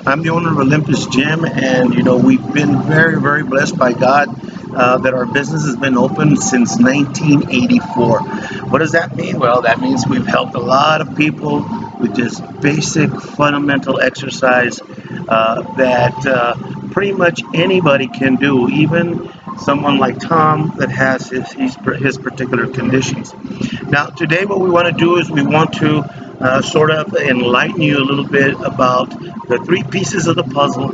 I'm the owner of Olympus Gym, and we've been very, very blessed by God that our business has been open since 1984. What does that mean? Well, that means we've helped a lot of people with just basic fundamental exercise that pretty much anybody can do, even someone like Tom that has his particular conditions. Now, today what we want to do is we want to sort of enlighten you a little bit about the three pieces of the puzzle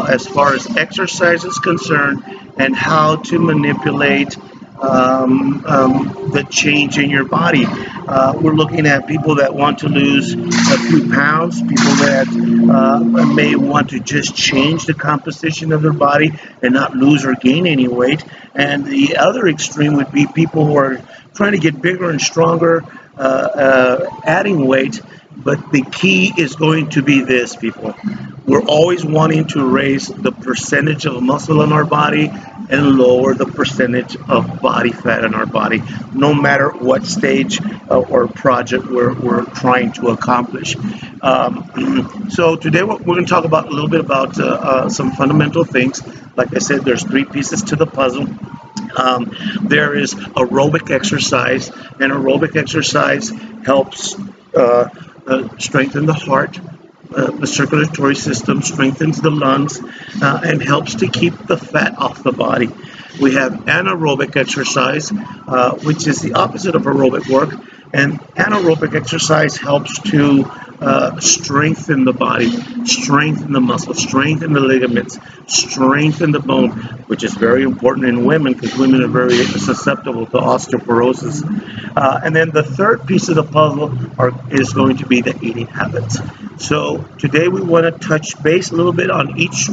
as far as exercise is concerned and how to manipulate the change in your body. We're looking at people that want to lose a few pounds, people that may want to just change the composition of their body and not lose or gain any weight. And the other extreme would be people who are trying to get bigger and stronger, adding weight. But the key is going to be this, people. We're always wanting to raise the percentage of muscle in our body and lower the percentage of body fat in our body, no matter what stage or project we're trying to accomplish. So today we're going to talk about a little bit about some fundamental things. Like I said, there's three pieces to the puzzle. There is aerobic exercise, and aerobic exercise helps strengthen the heart, the circulatory system, strengthens the lungs, and helps to keep the fat off the body. We have anaerobic exercise, which is the opposite of aerobic work, and anaerobic exercise helps to strengthen the body, strengthen the muscles, strengthen the ligaments, strengthen the bone, which is very important in women because women are very susceptible to osteoporosis. And then the third piece of the puzzle is going to be the eating habits. So today we want to touch base a little bit on each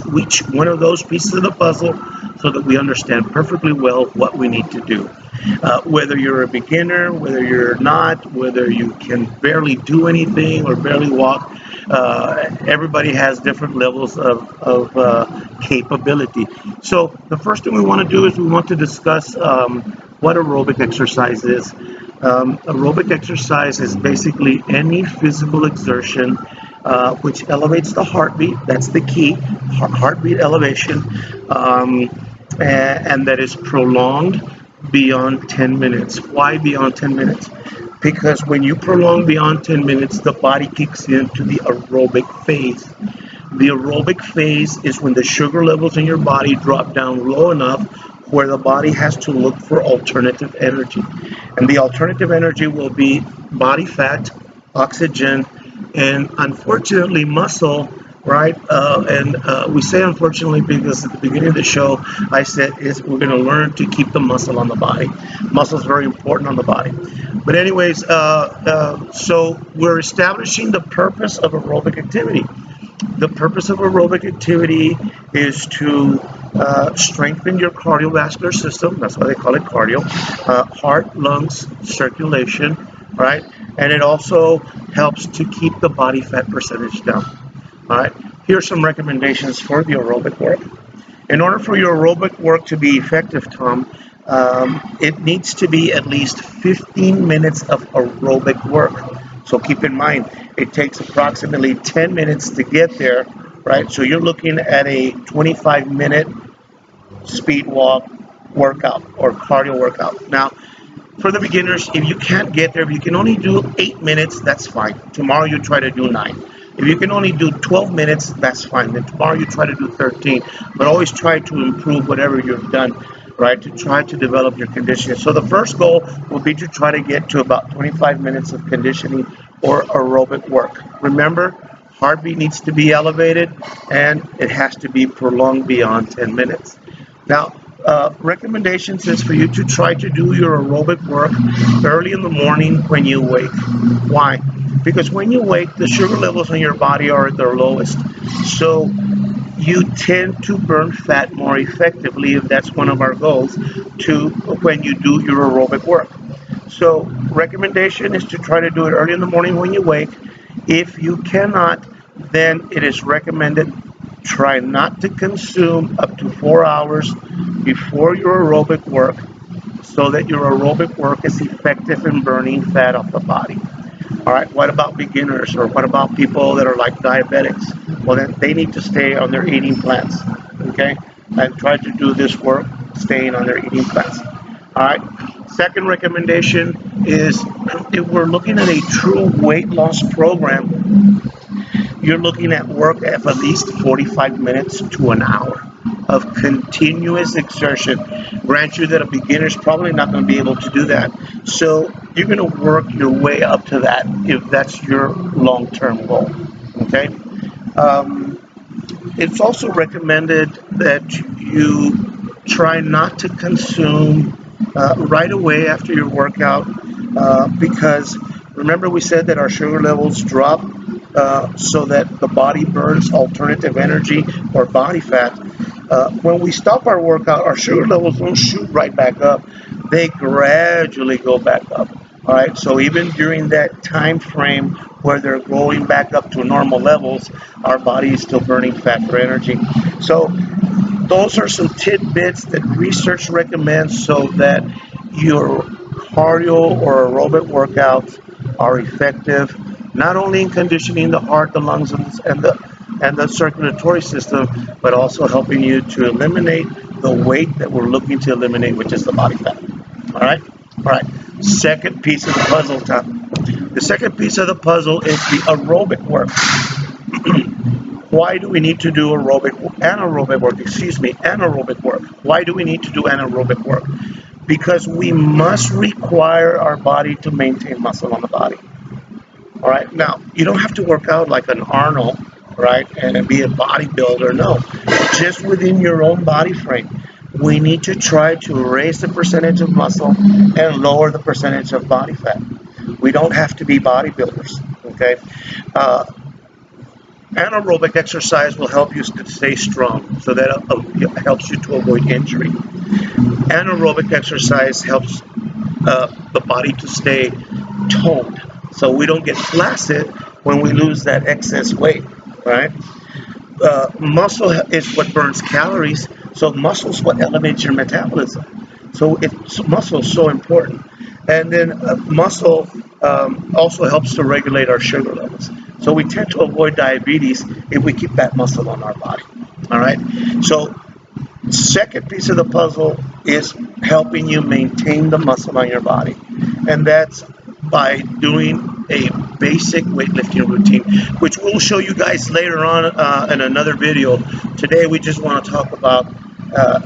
one of those pieces of the puzzle so that we understand perfectly well what we need to do. Whether you're a beginner, whether you're not, whether you can barely do anything or barely walk, everybody has different levels of capability. So the first thing we want to do is we want to discuss what aerobic exercise is. Aerobic exercise is basically any physical exertion which elevates the heartbeat. That's the key, heartbeat elevation, and that is prolonged beyond 10 minutes. Why beyond 10 minutes? Because when you prolong beyond 10 minutes, the body kicks into the aerobic phase. The aerobic phase is when the sugar levels in your body drop down low enough where the body has to look for alternative energy. And the alternative energy will be body fat, oxygen, and unfortunately muscle, right? And we say unfortunately because at the beginning of the show I said we're going to learn to keep the muscle on the body. Muscle is very important on the body. But anyways, so we're establishing the purpose of aerobic activity. The purpose of aerobic activity is to strengthen your cardiovascular system. That's why they call it cardio. Heart, lungs, circulation, right? And it also helps to keep the body fat percentage down. All right. Here are some recommendations for the aerobic work. In order for your aerobic work to be effective, Tom, it needs to be at least 15 minutes of aerobic work. So keep in mind, it takes approximately 10 minutes to get there, right? So you're looking at a 25-minute speed walk workout or cardio workout. Now, for the beginners, if you can't get there, if you can only do 8 minutes, that's fine. Tomorrow you try to do 9. If you can only do 12 minutes, that's fine. Then tomorrow you try to do 13. But always try to improve whatever you've done, right, to try to develop your conditioning. So the first goal will be to try to get to about 25 minutes of conditioning or aerobic work. Remember, heartbeat needs to be elevated, and it has to be prolonged beyond 10 minutes. Now, recommendations is for you to try to do your aerobic work early in the morning when you wake. Why? Because when you wake, the sugar levels in your body are at their lowest. So you tend to burn fat more effectively, if that's one of our goals, to when you do your aerobic work. So recommendation is to try to do it early in the morning when you wake. If you cannot, then it is recommended try not to consume up to 4 hours before your aerobic work so that your aerobic work is effective in burning fat off the body. All right, what about beginners, or what about people that are like diabetics? well then they need to stay on their eating plans, okay? And try to do this work staying on their eating plans. All right. Second recommendation is if we're looking at a true weight loss program, you're looking at work of at least 45 minutes to an hour of continuous exertion. Grant you that a beginner is probably not going to be able to do that. So you're going to work your way up to that if that's your long-term goal. Okay. It's also recommended that you try not to consume right away after your workout because remember we said that our sugar levels drop so that the body burns alternative energy or body fat. When we stop our workout, our sugar levels don't shoot right back up. They gradually go back up. All right, so even during that time frame where they're going back up to normal levels, our body is still burning fat for energy. So those are some tidbits that research recommends so that your cardio or aerobic workouts are effective, not only in conditioning the heart, the lungs, and the circulatory system, but also helping you to eliminate the weight that we're looking to eliminate, which is the body fat. All right, all right. Second piece of the puzzle, Tom. The second piece of the puzzle is the aerobic work. Why do we need to do anaerobic work? Anaerobic work. Why do we need to do anaerobic work? Because we must require our body to maintain muscle on the body. All right. Now, you don't have to work out like an Arnold, right, and be a bodybuilder. No, just within your own body frame. We need to try to raise the percentage of muscle and lower the percentage of body fat. We don't have to be bodybuilders. Okay. Anaerobic exercise will help you to stay strong, so that it helps you to avoid injury. Anaerobic exercise helps the body to stay toned, so we don't get flaccid when we lose that excess weight, right? Muscle is what burns calories, so muscle is what elevates your metabolism. So muscle is so important. And then muscle also helps to regulate our sugar levels. So we tend to avoid diabetes if we keep that muscle on our body. All right. So second piece of the puzzle is helping you maintain the muscle on your body, and that's by doing a basic weightlifting routine, which we'll show you guys later on in another video. Today we just want to talk about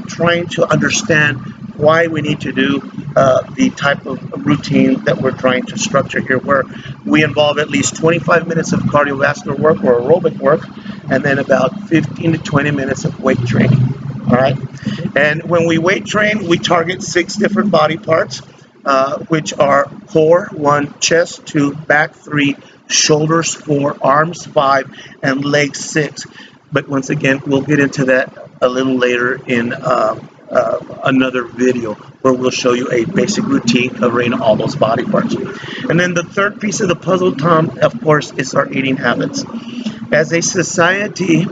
trying to understand why we need to do the type of routine that we're trying to structure here, where we involve at least 25 minutes of cardiovascular work or aerobic work, and then about 15 to 20 minutes of weight training. All right. And when we weight train, we target 6 different body parts, which are core, 1, chest, 2, back, 3, shoulders, 4, arms, 5, and legs, 6. But once again, we'll get into that a little later in another video where we'll show you a basic routine covering all those body parts. And then the third piece of the puzzle, Tom, of course, is our eating habits. As a society,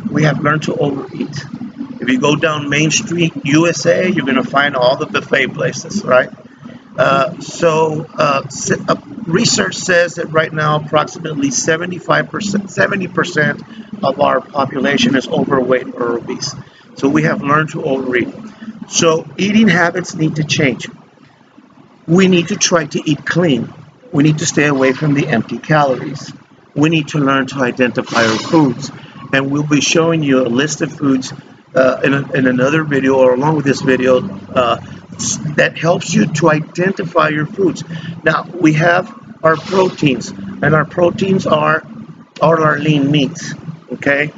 we have learned to overeat. If you go down Main Street, USA, you're going to find all the buffet places, right? Research says that right now approximately 70% of our population is overweight or obese. So we have learned to overeat. So eating habits need to change. We need to try to eat clean. We need to stay away from the empty calories. We need to learn to identify our foods. And we'll be showing you a list of foods in another video or along with this video that helps you to identify your foods. Now, we have our proteins, and our proteins are our lean meats, okay?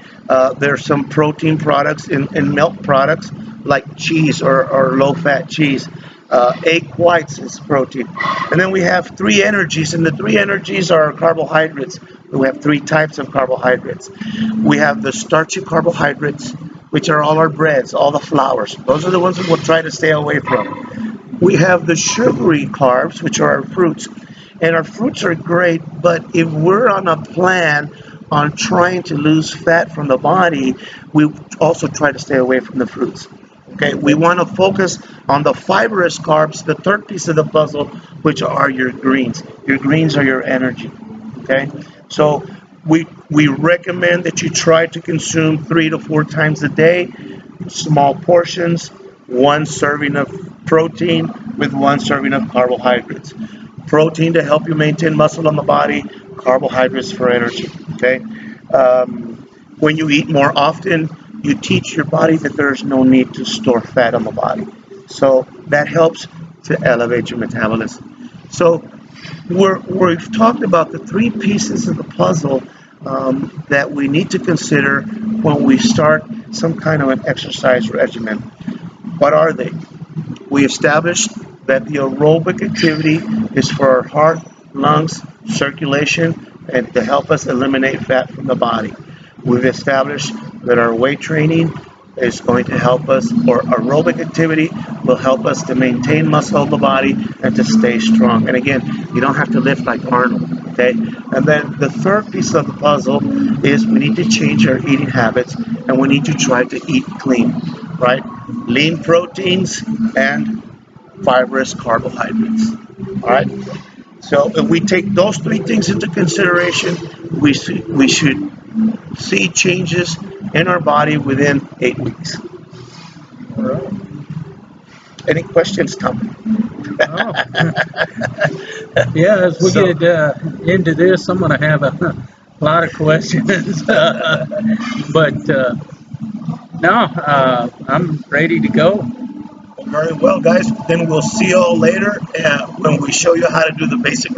There's some protein products in milk products like cheese or low-fat cheese. Egg whites is protein. And then we have 3 energies, and the 3 energies are carbohydrates. We have 3 types of carbohydrates. We have the starchy carbohydrates, which are all our breads, all the flours. Those are the ones that we'll try to stay away from. We have the sugary carbs, which are our fruits. And our fruits are great, but if we're on a plan on trying to lose fat from the body, we also try to stay away from the fruits. Okay, we want to focus on the fibrous carbs, the third piece of the puzzle, which are your greens. Your greens are your energy. Okay, so we We recommend that you try to consume 3 to 4 times a day, small portions, 1 serving of protein with 1 serving of carbohydrates. Protein to help you maintain muscle on the body, carbohydrates for energy. Okay. When you eat more often, you teach your body that there's no need to store fat on the body. So that helps to elevate your metabolism. So we've talked about the 3 pieces of the puzzle that we need to consider when we start some kind of an exercise regimen. What are they? We established that the aerobic activity is for our heart, lungs, circulation, and to help us eliminate fat from the body. We've established that our weight training is going to help us, or aerobic activity will help us to maintain muscle in the body and to stay strong. And again, you don't have to lift like Arnold, okay? And then the third piece of the puzzle is we need to change our eating habits and we need to try to eat clean, right? Lean proteins and fibrous carbohydrates, all right? So if we take those 3 things into consideration, we should see changes in our body within 8 weeks. All right. Any questions, Tom? Oh. Yeah, as we get into this, I'm going to have a lot of questions. But no, I'm ready to go. Very well, guys. Then we'll see you all later when we show you how to do the basic